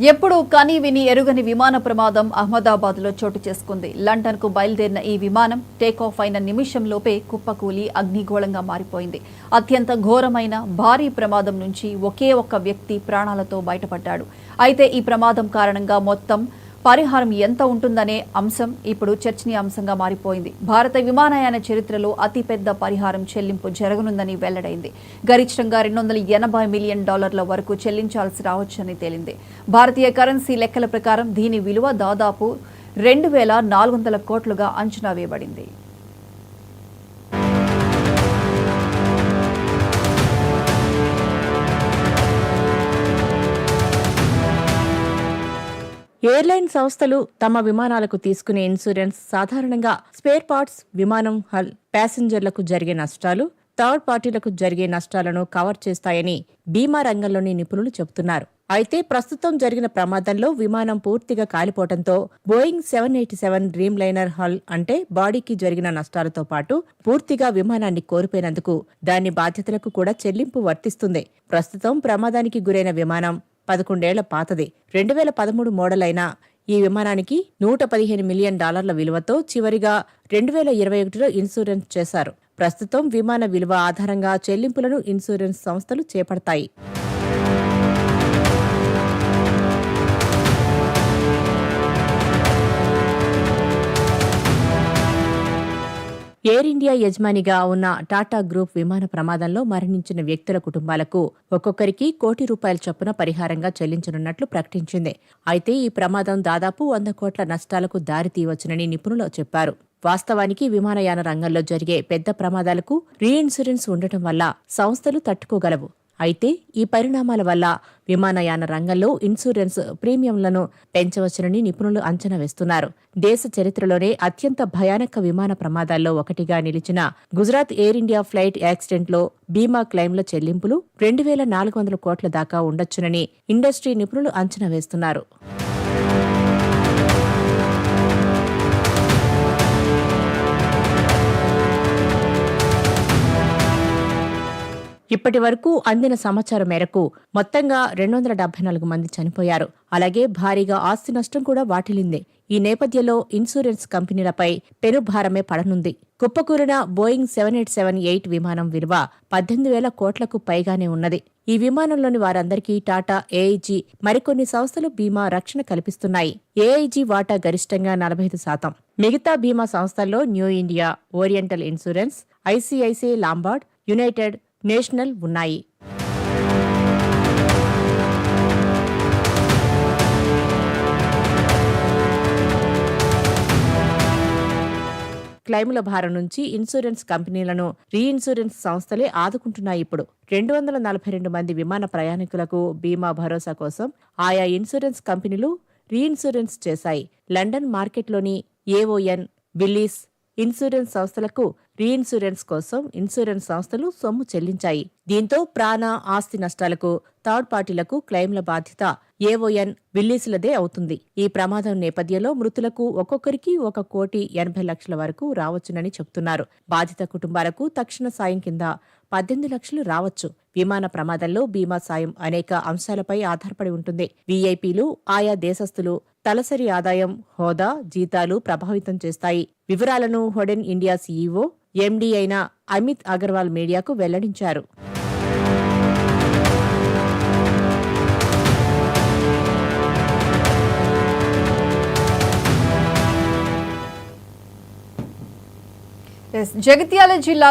ఎప్పుడు కని విని ఎరుగని విమాన ప్రమాదం అహ్మదాబాద్లో చోటు చేసుకుంది. లండన్కు బయలుదేరిన ఈ విమానం టేకాఫ్ అయిన నిమిషంలోపే కుప్పకూలి అగ్నిగోళంగా మారిపోయింది. అత్యంత ఘోరమైన భారీ ప్రమాదం నుంచి ఒకే ఒక్క వ్యక్తి ప్రాణాలతో బయటపడ్డాడు. అయితే ఈ ప్రమాదం కారణంగా మొత్తం పరిహారం ఎంత ఉంటుందనే అంశం ఇప్పుడు చర్చనీయాంశంగా మారిపోయింది. భారత విమానయాన చరిత్రలో అతిపెద్ద పరిహారం చెల్లింపు జరగనుందని వెల్లడైంది. గరిష్టంగా $280 మిలియన్ వరకు చెల్లించాల్సి రావచ్చని తేలింది. భారతీయ కరెన్సీ లెక్కల ప్రకారం దీని విలువ దాదాపు 2,400 కోట్లుగా అంచనా వేయబడింది. ఎయిర్లైన్ సంస్థలు తమ విమానాలకు తీసుకునే ఇన్సూరెన్స్ సాధారణంగా స్పేర్ పార్ట్స్, విమానం హల్, ప్యాసింజర్లకు జరిగే నష్టాలు, థర్డ్ పార్టీలకు జరిగే నష్టాలను కవర్ చేస్తాయని బీమా రంగంలోని నిపుణులు చెబుతున్నారు. అయితే ప్రస్తుతం జరిగిన ప్రమాదంలో విమానం పూర్తిగా కాలిపోవడంతో బోయింగ్ 787 డ్రీమ్ లైనర్ హల్ అంటే బాడీకి జరిగిన నష్టాలతో పాటు పూర్తిగా విమానాన్ని కోల్పోయినందుకు దాని బాధ్యతలకు కూడా చెల్లింపు వర్తిస్తుంది. ప్రస్తుతం ప్రమాదానికి గురైన విమానం 11 ఏళ్ల పాతది. 2013 మోడల్ అయిన ఈ విమానానికి $115 మిలియన్ విలువతో చివరిగా 2021లో ఇన్సూరెన్స్ చేశారు. ప్రస్తుతం విమాన విలువ ఆధారంగా చెల్లింపులను ఇన్సూరెన్స్ సంస్థలు చేపడతాయి. ఎయిర్ ఇండియా యజమానిగా ఉన్న టాటా గ్రూప్ విమాన ప్రమాదంలో మరణించిన వ్యక్తుల కుటుంబాలకు ఒక్కొక్కరికి ₹1,00,00,000 చొప్పున పరిహారంగా చెల్లించనున్నట్లు ప్రకటించింది. అయితే ఈ ప్రమాదం దాదాపు 100 కోట్ల నష్టాలకు దారితీయవచ్చునని నిపుణులు చెప్పారు. వాస్తవానికి విమానయాన రంగంలో జరిగే పెద్ద ప్రమాదాలకు రీఇన్సూరెన్స్ ఉండటం వల్ల సంస్థలు తట్టుకోగలవు. అయితే ఈ పరిణామాల వల్ల విమానయాన రంగంలో ఇన్సూరెన్స్ ప్రీమియంలను పెంచవచ్చునని నిపుణులు అంచనా వేస్తున్నారు. దేశ చరిత్రలోనే అత్యంత భయానక విమాన ప్రమాదాల్లో ఒకటిగా నిలిచిన గుజరాత్ ఎయిర్ ఇండియా ఫ్లైట్ యాక్సిడెంట్లో బీమా క్లెయిమ్ల చెల్లింపులు 2,400 కోట్ల దాకా ఉండొచ్చునని ఇండస్ట్రీ నిపుణులు అంచనా వేస్తున్నారు. ఇప్పటి వరకు అందిన సమాచారం మేరకు మొత్తంగా 274 మంది చనిపోయారు. అలాగే భారీగా ఆస్తి నష్టం కూడా వాటిల్లింది. ఈ నేపథ్యంలో ఇన్సూరెన్స్ కంపెనీలపై పెనుభారమే పడనుంది. కుప్పకూలిన బోయింగ్ 787-8 విమానం విలువ 18,000 కోట్లకు పైగానే ఉన్నది. ఈ విమానంలోని వారందరికీ టాటా, ఏఐజీ మరికొన్ని సంస్థలు బీమా రక్షణ కల్పిస్తున్నాయి. ఏఐజీ వాటా గరిష్టంగా 45%. మిగతా బీమా సంస్థల్లో new India, oriental insurance, ICICI Lombard, United national ఉన్నాయి. క్లైముల భారం నుంచి ఇన్సూరెన్స్ కంపెనీలను రీఇన్సూరెన్స్ సంస్థలే ఆదుకుంటున్నాయి. ఇప్పుడు 242 మంది విమాన ప్రయాణికులకు బీమా భరోసా కోసం ఆయా ఇన్సూరెన్స్ కంపెనీలు రీఇన్సూరెన్స్ చేశాయి. లండన్ మార్కెట్లోని ఏఓఎన్, విల్లీస్ ఇన్సూరెన్స్ సంస్థలకు రీఇన్సూరెన్స్ కోసం ఇన్సూరెన్స్ సంస్థలు సొమ్ము చెల్లించాయి. దీంతో ప్రాణ, ఆస్తి నష్టాలకు థర్డ్ పార్టీలకు క్లెయిమ్ల బాధ్యత ఏఓఎన్, విల్లీసులదే అవుతుంది. ఈ ప్రమాదం నేపథ్యంలో మృతులకు ఒక్కొక్కరికి $1,80,00,000 వరకు రావచ్చునని చెబుతున్నారు. బాధిత కుటుంబాలకు తక్షణ సాయం కింద 18 లక్షలు రావచ్చు. విమాన ప్రమాదంలో బీమా సాయం అనేక అంశాలపై ఆధారపడి ఉంటుంది. వీఐపీలు, ఆయా దేశస్థులు తలసరి ఆదాయం, హోదా, జీతాలు ప్రభావితం చేస్తాయి. వివరాలను హోడెన్ ఇండియా సీఈఓ, ఎండీ అయిన అమిత్ అగర్వాల్ మీడియాకు వెల్లడించారు. జగిత్యాల జిల్లా